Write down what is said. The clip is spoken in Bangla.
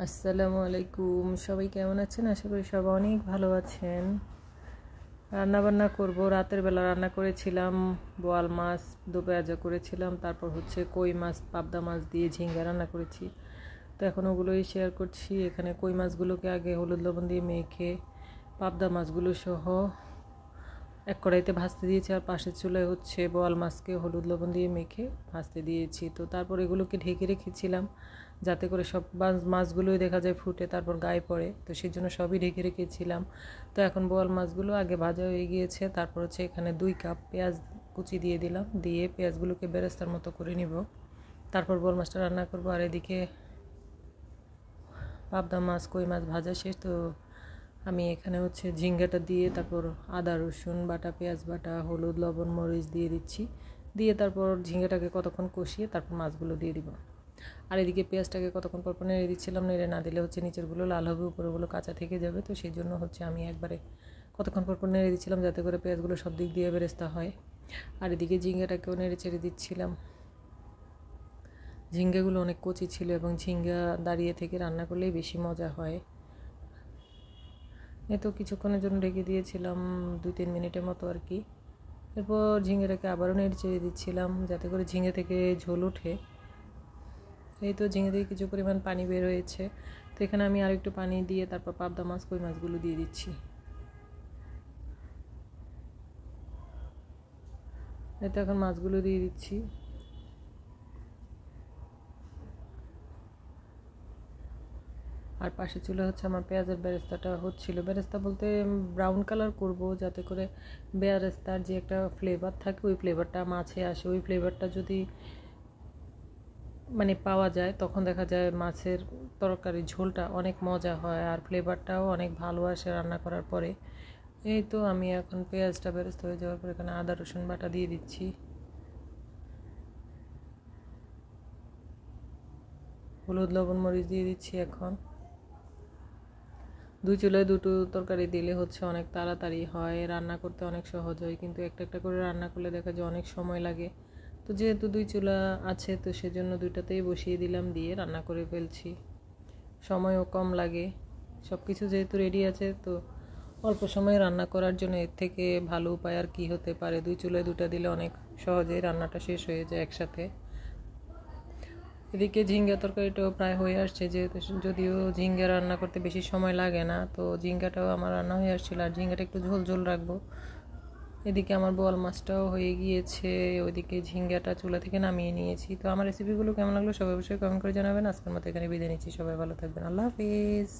আসসালামু আলাইকুম। সবাই কেমন আছেন? আশা করি সবাই অনেক ভালো আছেন। রান্না বান্না করব। রাতের বেলা রান্না করেছিলাম বোয়াল মাছ, দো পেঁয়াজা করেছিলাম, তারপর কই মাছ, পাবদা মাছ দিয়ে ঝিঙ্গা রান্না করেছি। তো এখন ওগুলোই শেয়ার করছি। এখানে কই মাছগুলোকে আগে হলুদ লবণ দিয়ে মেখে পাবদা মাছগুলো সহ এক কড়াইতে ভাজতে দিয়েছি, আর পাশের চুলায় বোয়াল মাছকে হলুদ লবণ দিয়ে মেখে ভাজতে দিয়েছি। তো তারপর এগুলোকে ঢেকে রেখেছিলাম যাতে করে সব মাছগুলোই দেখা যায় ফুটে তারপর গায়ে পড়ে, তো সেই জন্য সবই ঢেকে রেখেছিলাম। তো এখন বোয়াল মাছগুলো আগে ভাজা হয়ে গিয়েছে। তারপর এখানে 2 কাপ পেঁয়াজ কুচি দিয়ে দিলাম, দিয়ে পেঁয়াজগুলোকে বেরেস্তার মতো করে নিব। তারপর বোয়াল মাছটা রান্না করব। আর এদিকে পাবদা মাছ, কই মাছ ভাজা শেষ। তো আমি এখানে ঝিঙ্গাটা দিয়ে তারপর আদা রসুন বাটা, পেঁয়াজ বাটা, হলুদ লবণ মরিচ দিয়ে দিচ্ছি। দিয়ে তারপর ঝিঙ্গাটাকে কতক্ষণ কষিয়ে তারপর মাছগুলো দিয়ে দিব। আর এদিকে পেঁয়াজটাকে কতক্ষণ পর নেড়ে দিচ্ছিলাম। নেড়ে না দিলে নিচেরগুলো লাল হবে, উপরেগুলো কাঁচা থেকে যাবে। তো সেই জন্য আমি একবারে কতক্ষণ পর নেড়ে দিচ্ছিলাম যাতে করে পেঁয়াজগুলো সব দিক দিয়ে বেরেস্তা হয়। আর এদিকে ঝিঙ্গাটাকেও নেড়ে চেড়ে দিচ্ছিলাম। ঝিঙ্গাগুলো অনেক কচি ছিল এবং ঝিঙ্গা দাঁড়িয়ে থেকে রান্না করলেই বেশি মজা হয়। তো কিছুক্ষণের জন্য ঢেকে দিয়েছিলাম, 2-3 মিনিটের মতো আর কি। এরপর ঝিঙ্গাটাকে আবারও নেড়ে চেড়ে দিচ্ছিলাম যাতে করে ঝিঙ্গা থেকে ঝোল ওঠে। এই তো ঝিঙ্গা থেকে কিছু পরিমাণ পানি বের হয়েছে। তো এখানে আমি আর একটু পানি দিয়ে তারপর পাবদা মাছ, কই মাছগুলো দিয়ে দিচ্ছি। এই তো এখন মাছগুলো দিয়ে দিচ্ছি। আর পাশে চুলে আমার পেঁয়াজের বেরেস্তাটা হচ্ছিল। বেরেস্তা বলতে ব্রাউন কালার করব যাতে করে বেরেস্তার যে একটা ফ্লেভার থাকে ওই ফ্লেভারটা মাছে আসে। ওই ফ্লেভারটা যদি পাওয়া যায় তখন দেখা যায় মাছের তরকারি ঝোলটা অনেক মজা হয় আর ফ্লেভারটাও অনেক ভালো আসে রান্না করার পরে। এই তো আমি এখন পেঁয়াজটা বেরেস্তা হয়ে যাওয়ার পর এখানে আদা রসুন বাটা দিয়ে দিচ্ছি, হলুদ লবণ মরিচ দিয়ে দিচ্ছি। এখন 2 চুলায় 2টো তরকারি দিলে অনেক তাড়াতাড়ি হয়, রান্না করতে অনেক সহজ হয়। কিন্তু একটা একটা করে রান্না করলে দেখা যায় অনেক সময় লাগে। তো যেহেতু 2 চুলা আছে তো সেজন্য 2টাতেই বসিয়ে দিলাম, দিয়ে রান্না করে ফেলছি। সময়ও কম লাগে, সব কিছু যেহেতু রেডি আছে তো অল্প সময়ে রান্না করার জন্য এর থেকে ভালো উপায় আর কি হতে পারে। 2 চুলায় 2টা দিলে অনেক সহজেই রান্নাটা শেষ হয়ে যায় একসাথে। এদিকে ঝিঙ্গা তরকারিটাও প্রায় হয়ে আসছে, যেহেতু যদিও ঝিঙ্গা রান্না করতে বেশি সময় লাগে না, তো ঝিঙ্গাটাও আমার রান্না হয়ে আসছিল। আর ঝিঙ্গাটা একটু ঝোল ঝোল রাখবো। এদিকে আমার বোয়াল মাছটাও হয়ে গিয়েছে, ওইদিকে ঝিঙ্গাটা চুলা থেকে নামিয়ে নিয়েছি। তো আমার রেসিপিগুলো কেমন লাগলো সবাই অবশ্যই কমেন্ট করে জানাবেন। আজকের মতো এখানে বিদায় নিচ্ছি। সবাই ভালো থাকবেন। আল্লাহ হাফিজ।